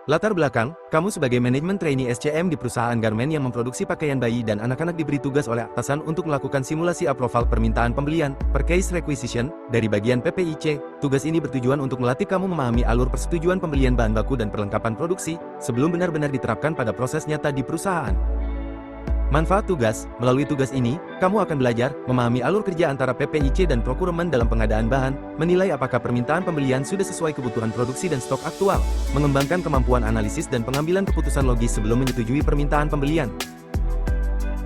Latar belakang, kamu sebagai manajemen trainee SCM di perusahaan garmen yang memproduksi pakaian bayi dan anak-anak diberi tugas oleh atasan untuk melakukan simulasi approval permintaan pembelian, purchase requisition, dari bagian PPIC. Tugas ini bertujuan untuk melatih kamu memahami alur persetujuan pembelian bahan baku dan perlengkapan produksi, sebelum benar-benar diterapkan pada proses nyata di perusahaan. Manfaat tugas, melalui tugas ini, kamu akan belajar, memahami alur kerja antara PPIC dan procurement dalam pengadaan bahan, menilai apakah permintaan pembelian sudah sesuai kebutuhan produksi dan stok aktual, mengembangkan kemampuan analisis dan pengambilan keputusan logis sebelum menyetujui permintaan pembelian.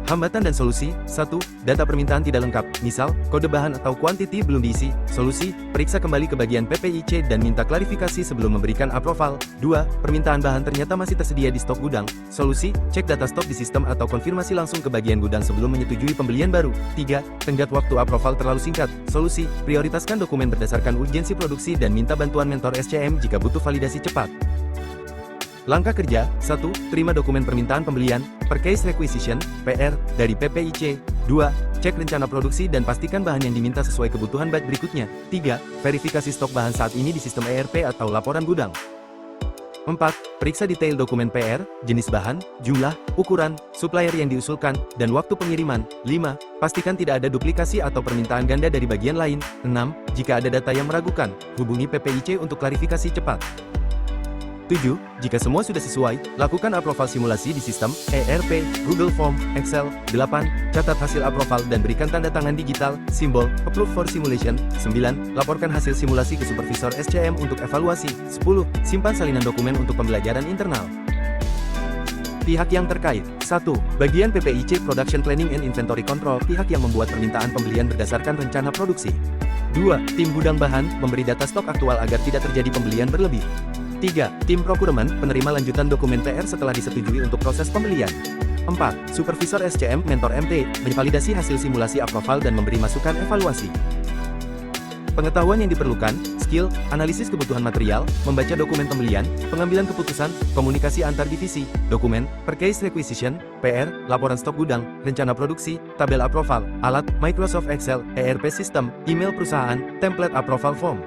Hambatan dan solusi. 1. Data permintaan tidak lengkap, misal, kode bahan atau kuantiti belum diisi. Solusi, periksa kembali ke bagian PPIC dan minta klarifikasi sebelum memberikan approval. 2. Permintaan bahan ternyata masih tersedia di stok gudang. Solusi, cek data stok di sistem atau konfirmasi langsung ke bagian gudang sebelum menyetujui pembelian baru. 3. Tenggat waktu approval terlalu singkat. Solusi, prioritaskan dokumen berdasarkan urgensi produksi dan minta bantuan mentor SCM jika butuh validasi cepat. Langkah kerja. 1. Terima dokumen permintaan pembelian, purchase requisition, PR, dari PPIC. 2. Cek rencana produksi dan pastikan bahan yang diminta sesuai kebutuhan batch berikutnya. 3. Verifikasi stok bahan saat ini di sistem ERP atau laporan gudang. 4. Periksa detail dokumen PR, jenis bahan, jumlah, ukuran, supplier yang diusulkan, dan waktu pengiriman. 5. Pastikan tidak ada duplikasi atau permintaan ganda dari bagian lain. 6. Jika ada data yang meragukan, hubungi PPIC untuk klarifikasi cepat. 7. Jika semua sudah sesuai, lakukan approval simulasi di sistem, ERP, Google Form, Excel. 8. Catat hasil approval dan berikan tanda tangan digital, simbol, approve for simulation. 9. Laporkan hasil simulasi ke supervisor SCM untuk evaluasi. 10. Simpan salinan dokumen untuk pembelajaran internal. Pihak yang terkait. 1. Bagian PPIC Production Planning and Inventory Control, pihak yang membuat permintaan pembelian berdasarkan rencana produksi. 2. Tim gudang bahan, memberi data stok aktual agar tidak terjadi pembelian berlebih. 3. Tim procurement, penerima lanjutan dokumen PR setelah disetujui untuk proses pembelian. 4. Supervisor SCM, mentor MT, menvalidasi hasil simulasi approval dan memberi masukan evaluasi. Pengetahuan yang diperlukan, skill, analisis kebutuhan material, membaca dokumen pembelian, pengambilan keputusan, komunikasi antar divisi, dokumen, purchase requisition, PR, laporan stok gudang, rencana produksi, tabel approval, alat, Microsoft Excel, ERP system, email perusahaan, template approval form.